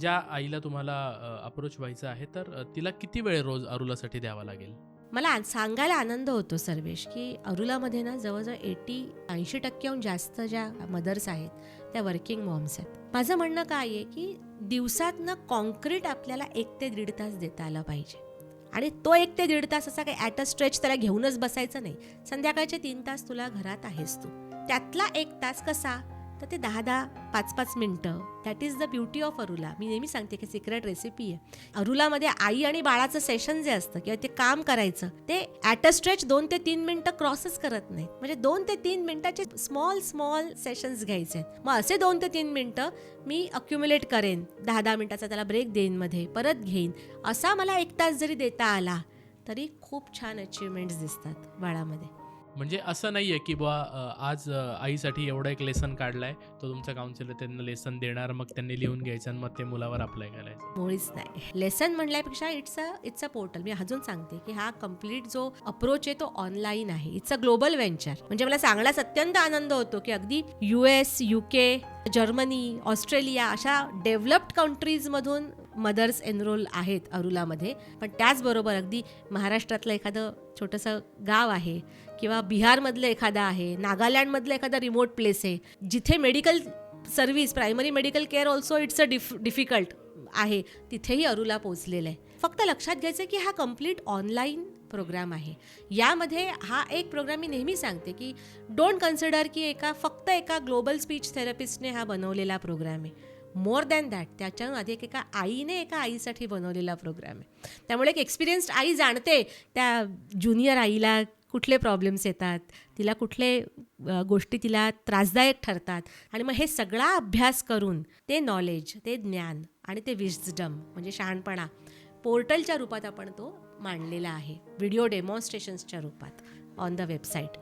ज्या आईला तुम्हाला अप्रोच व्हायचं आहे, तर तिला किती वेळ रोज अरुलासाठी द्यावा लागेल? मला सांगायला आनंद होतो सर्वेश, की अरुलामध्ये ना जवळजवळ 80% जास्त ज्या मदर्स आहेत त्या वर्किंग मॉम्स आहेत. माझं म्हणणं काय आहे, की दिवसातनं कॉन्क्रीट आपल्याला 1 ते 1.5 तास देता आला पाहिजे. आणि तो 1 ते 1.5 तास असा काही ॲट अ स्ट्रेच त्याला घेऊनच बसायचं नाही. संध्याकाळचे 3 तास तुला घरात आहेस तू. त्यातला 1 तास कसा? तर ते 10-10, 5-5 मिनिटं. That is the beauty of अरुला. मी नेहमी सांगते की सिक्रेट रेसिपी आहे. अरुलामध्ये आई आणि बाळाचं सेशन जे असतं किंवा ते काम करायचं, ते ॲट अ स्ट्रेच 2 ते 3 मिनिटं क्रॉसच करत नाही. म्हणजे 2 ते 3 मिनिटाचे स्मॉल स्मॉल सेशन्स घ्यायचे. मग असे 2 ते 3 मिनिटं मी अक्युम्युलेट करेन. 10-10 मिनिटाचा त्याला ब्रेक देईन मध्ये, परत घेईन. असा मला 1 तास जरी देता आला, तरी खूप छान अचिव्हमेंट्स दिसतात बाळामध्ये. म्हणजे असं नाहीये की बुवा आज आईसाठी एवढा एक लेसन काढलाय, तो तुमचा काउन्सिलर त्यांना लेसन देणार, मग त्यांनी लिहून घ्यायचं आणि मग ते मुलावर अप्लाय करायचं. मुळीच नाही. लेसन म्हणल्यापेक्षा इट्स अ पोर्टल. मी अजून सांगते की हा कम्प्लीट जो अप्रोच आहे तो ऑनलाईन आहे. It's a global venture. म्हणजे मला सांगण्यास अत्यंत आनंद होतो की अगदी US, UK, जर्मनी, ऑस्ट्रेलिया अशा डेव्हलप्ड कंट्रीजमधून मदर्स एनरोल आहेत अरुलामध्ये. पण त्याचबरोबर अगदी महाराष्ट्रातलं एखादं छोटंसं गाव आहे किंवा बिहारमधलं एखादं आहे, नागालँडमधलं एखादा रिमोट प्लेस आहे, जिथे medical service, primary medical care also it's a difficult आहे, तिथेही अरुला पोहोचलेलं आहे. फक्त लक्षात घ्यायचं की हा कम्प्लीट ऑनलाईन प्रोग्राम आहे. यामध्ये हा एक प्रोग्राम मी नेहमी सांगते की डोंट कन्सिडर की फक्त एका ग्लोबल स्पीच थेरपिस्टने हा बनवलेला प्रोग्राम आहे. मोर दॅन दॅट, त्याच्याहून आधी एका आईसाठी बनवलेला प्रोग्राम आहे. त्यामुळे एक एक्सपिरियन्स्ड आई जाणते त्या ज्युनियर आईला कुठले प्रॉब्लेम्स येतात, तिला कुठले गोष्टी तिला त्रासदायक ठरतात, आणि मग हे सगळा अभ्यास करून ते नॉलेज, ते ज्ञान आणि ते विस्डम म्हणजे शहाणपणा पोर्टलच्या रूपात आपण तो मांडलेला आहे, व्हिडिओ डेमॉन्स्ट्रेशन्सच्या रूपात ऑन द वेबसाईट.